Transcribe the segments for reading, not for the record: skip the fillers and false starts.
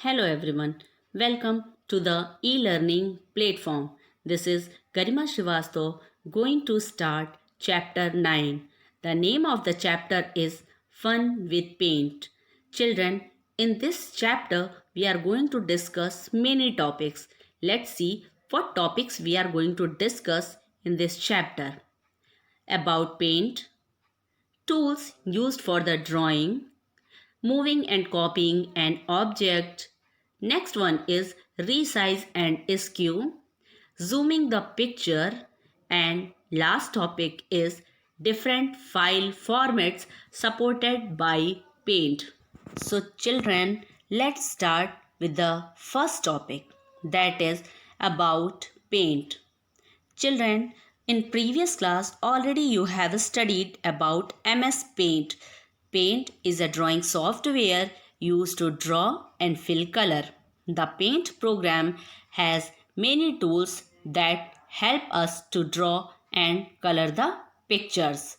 Hello everyone. Welcome to the e-learning platform. This is Garima Srivastav going to start chapter 9. The name of the chapter is Fun with Paint. Children, in this chapter we are going to discuss many topics. Let's see what topics we are going to discuss in this chapter. About paint, tools used for the drawing, moving and copying an object. Next one is resize and skew, zooming the picture, and last topic is different file formats supported by Paint. So children, let's start with the first topic, that is about Paint. Children, in previous class already you have studied about MS Paint. Paint is a drawing software used to draw and fill color. The Paint program has many tools that help us to draw and color the pictures.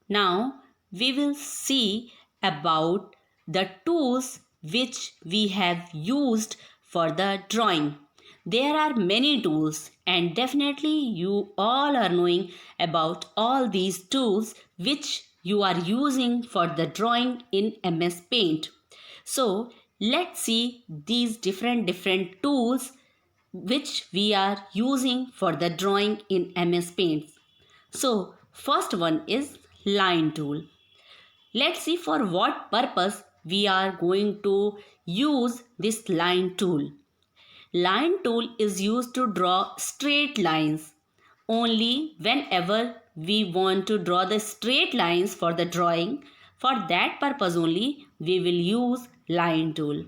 Now we will see about the tools which we have used for the drawing. There are many tools and definitely you all are knowing about all these tools which you are using for the drawing in MS Paint. So let's see these different tools which we are using for the drawing in MS Paint. So first one is line tool. Let's see for what purpose we are going to use this line tool. Line tool is used to draw straight lines. Only whenever we want to draw the straight lines for the drawing, for that purpose only we will use line tool.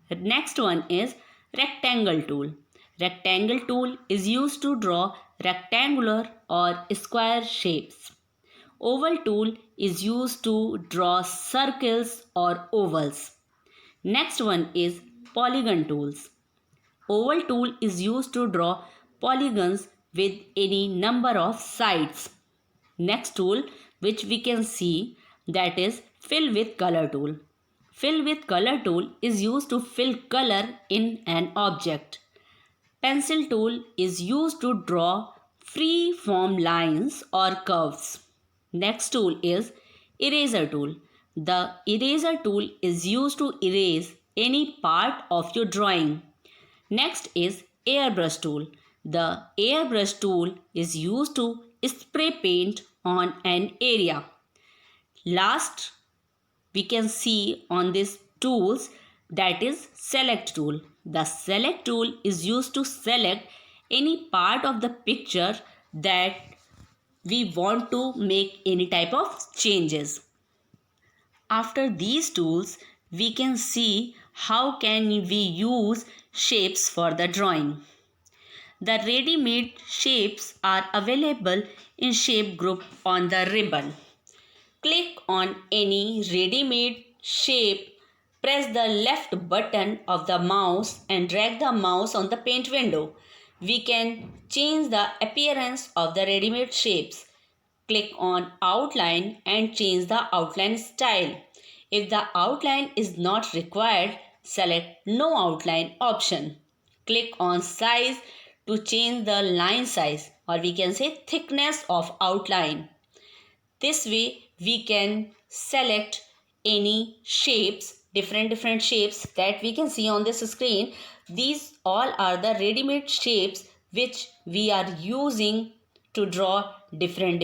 The next one is rectangle tool. Rectangle tool is used to draw rectangular or square shapes. Oval tool is used to draw circles or ovals. Next one is polygon tools. Oval tool is used to draw polygons with any number of sides. Next tool which we can see, that is fill with color tool. Fill with color tool is used to fill color in an object. Pencil tool is used to draw free form lines or curves. Next tool is eraser tool. The eraser tool is used to erase any part of your drawing. Next is airbrush tool. The airbrush tool is used to spray paint on an area. Last we can see on these tools, that is select tool. The select tool is used to select any part of the picture that we want to make any type of changes. After these tools, we can see how can we use shapes for the drawing. The ready-made shapes are available in shape group on the ribbon. Click on any ready-made shape, press the left button of the mouse and drag the mouse on the paint window. We can change the appearance of the ready-made shapes. Click on outline and change the outline style. If the outline is not required, select no outline option. Click on size to change the line size, or we can say thickness of outline. This way we can select any shapes, different shapes that we can see on this screen. These all are the ready-made shapes which we are using to draw different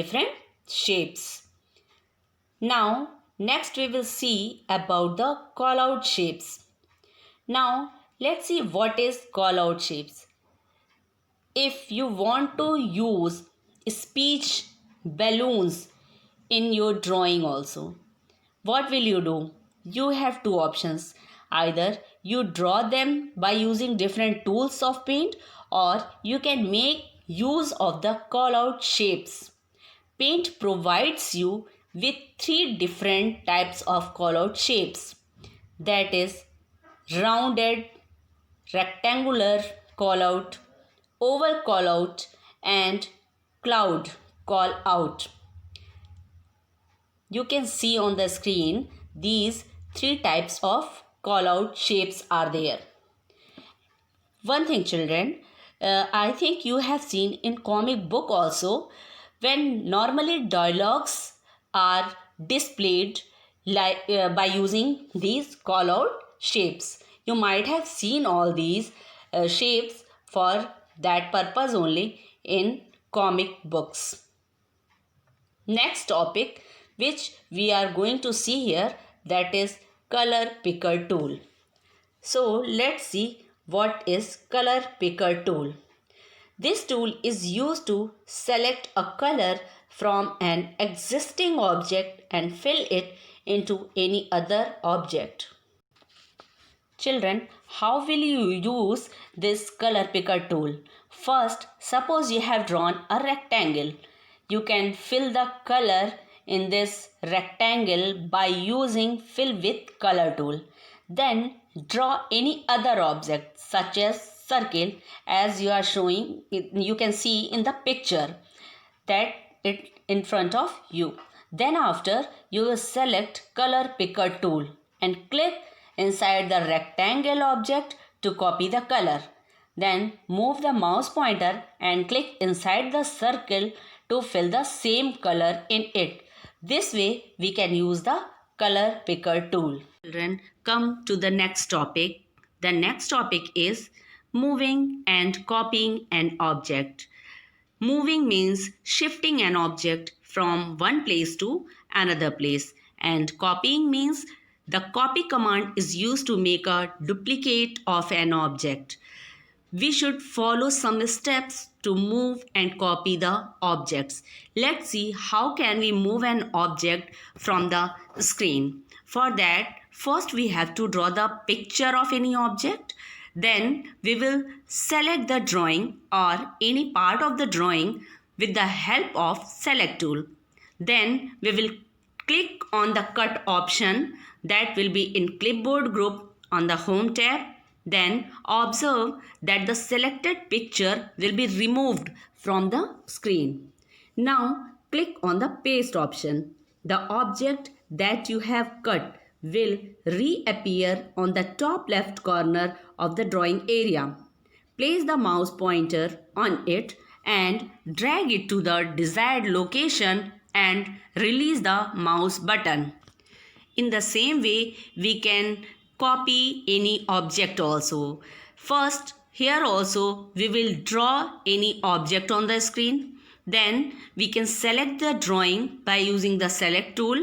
shapes. Now next we will see about the call out shapes. Now let's see what is call out shapes. If you want to use speech balloons in your drawing also, what will you do? You have two options. Either you draw them by using different tools of paint, or you can make use of the call out shapes. Paint provides you with three different types of call out shapes, that is rounded, rectangular call out, oval call out, and cloud call out. You can see on the screen these three types of call out shapes are there. One thing, children, I think you have seen in comic book also, when normally dialogues are displayed by using these call out shapes. You might have seen all these shapes for that purpose only in comic books. Next topic which we are going to see here, that is color picker tool. So let's see what is color picker tool. This tool is used to select a color from an existing object and fill it into any other object. Children, how will you use this color picker tool? First, suppose you have drawn a rectangle. You can fill the color in this rectangle by using fill with color tool. Then draw any other object such as circle, as you are showing, you can see in the picture that it in front of you. Then after, you will select color picker tool and click inside the rectangle object to copy the color. Then move the mouse pointer and click inside the circle to fill the same color in it. This way we can use the color picker tool. Children, come to the next topic. The next topic is moving and copying an object. Moving means shifting an object from one place to another place, and copying means the copy command is used to make a duplicate of an object. We should follow some steps to move and copy the objects. Let's see how can we move an object from the screen. For that, first we have to draw the picture of any object. Then we will select the drawing or any part of the drawing with the help of select tool. Then we will click on the cut option that will be in clipboard group on the home tab. Then observe that the selected picture will be removed from the screen. Now click on the paste option. The object that you have cut will reappear on the top left corner of the drawing area. Place the mouse pointer on it and drag it to the desired location and release the mouse button. In the same way, we can copy any object also. First, here also we will draw any object on the screen. Then we can select the drawing by using the select tool.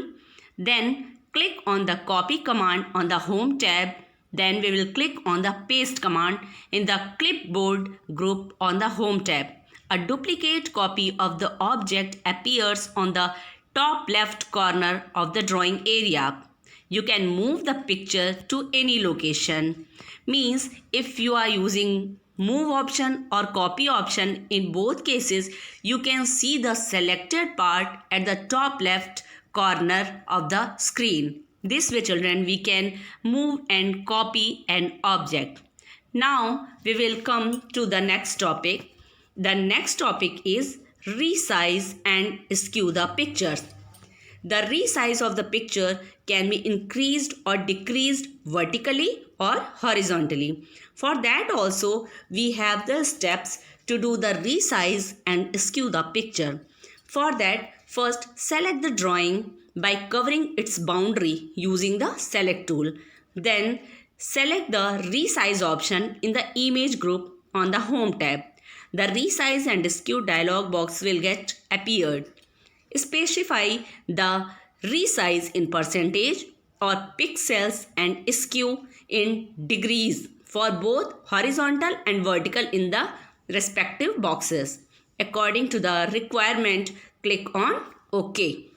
Then click on the copy command on the home tab. Then we will click on the paste command in the clipboard group on the home tab. A duplicate copy of the object appears on the top left corner of the drawing area. You can move the picture to any location. Means if you are using move option or copy option, in both cases you can see the selected part at the top left corner of the screen. This way, children, we can move and copy an object. Now we will come to the next topic. The next topic is resize and skew the pictures. The resize of the picture can be increased or decreased vertically or horizontally. For that also we have the steps to do the resize and skew the picture. For that, first select the drawing by covering its boundary using the select tool. Then select the resize option in the image group on the home tab. The resize and skew dialog box will get appeared. Specify the resize in percentage or pixels and skew in degrees for both horizontal and vertical in the respective boxes. According to the requirement, click on OK.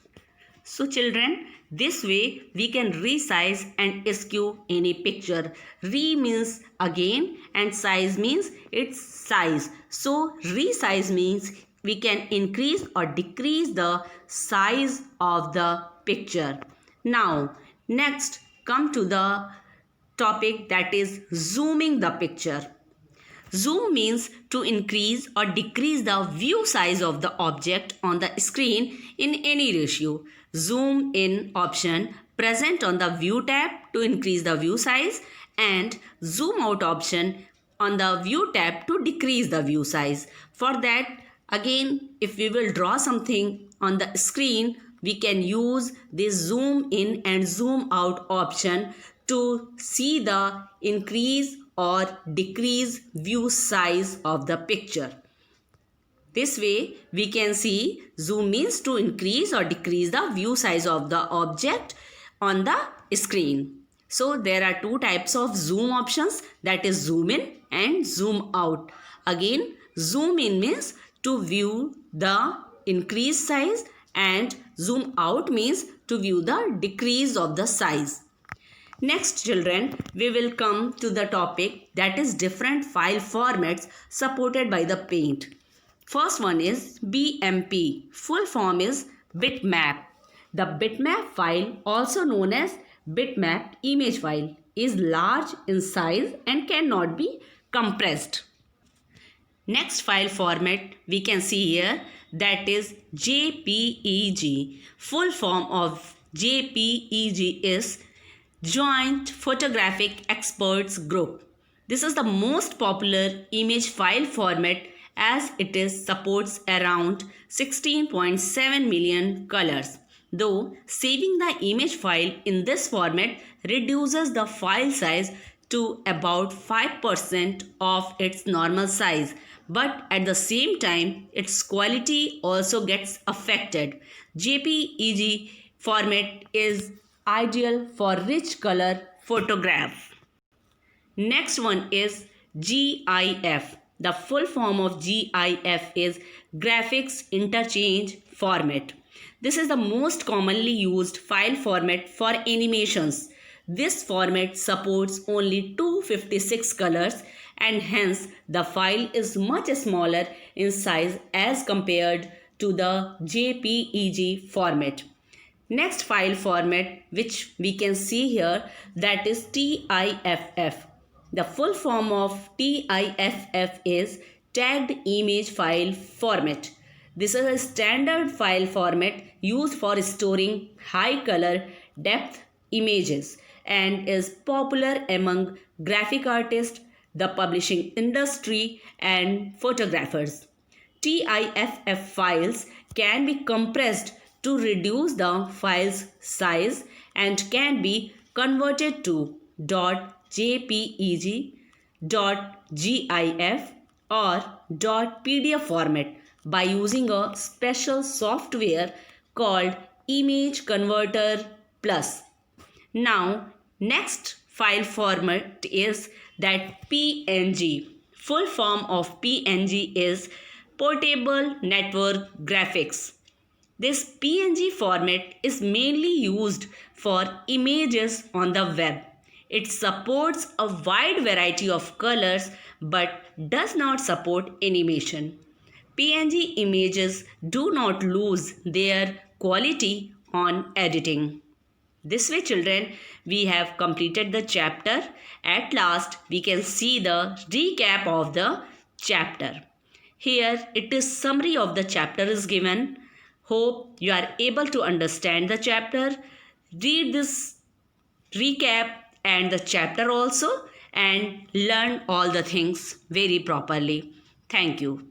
So children, this way we can resize and skew any picture. Re means again and size means its size. So resize means we can increase or decrease the size of the picture. Now next come to the topic, that is zooming the picture. Zoom means to increase or decrease the view size of the object on the screen in any ratio. Zoom in option present on the view tab to increase the view size, and zoom out option on the view tab to decrease the view size. For that, again, if we will draw something on the screen, we can use this zoom in and zoom out option to see the increase or decrease view size of the picture. This way, we can see zoom means to increase or decrease the view size of the object on the screen. So, there are two types of zoom options, that is zoom in and zoom out. Again, zoom in means to view the increased size and zoom out means to view the decrease of the size. Next, children, we will come to the topic, that is different file formats supported by the Paint. First one is BMP. Full form is bitmap. The bitmap file, also known as bitmap image file, is large in size and cannot be compressed. Next file format we can see here, that is JPEG. Full form of JPEG is Joint Photographic Experts Group. This is the most popular image file format as it is supports around 16.7 million colors. Though saving the image file in this format reduces the file size to about 5% of its normal size, but at the same time its quality also gets affected. JPEG format is ideal for rich color photograph. Next one is GIF. The full form of GIF is Graphics Interchange Format. This is the most commonly used file format for animations. This format supports only 256 colors and hence the file is much smaller in size as compared to the JPEG format. Next file format which we can see here, that is TIFF. The full form of TIFF is Tagged Image File Format. This is a standard file format used for storing high color depth images and is popular among graphic artists, the publishing industry and photographers. TIFF files can be compressed to reduce the file's size and can be converted to .jpeg, .gif or .pdf format by using a special software called Image Converter Plus. Now, next file format is that PNG. Full form of PNG is Portable Network Graphics. This PNG format is mainly used for images on the web. It supports a wide variety of colors but does not support animation. PNG images do not lose their quality on editing. This way, children, we have completed the chapter. At last, we can see the recap of the chapter. Here, it is summary of the chapter is given. Hope you are able to understand the chapter. Read this recap and the chapter also and learn all the things very properly. Thank you.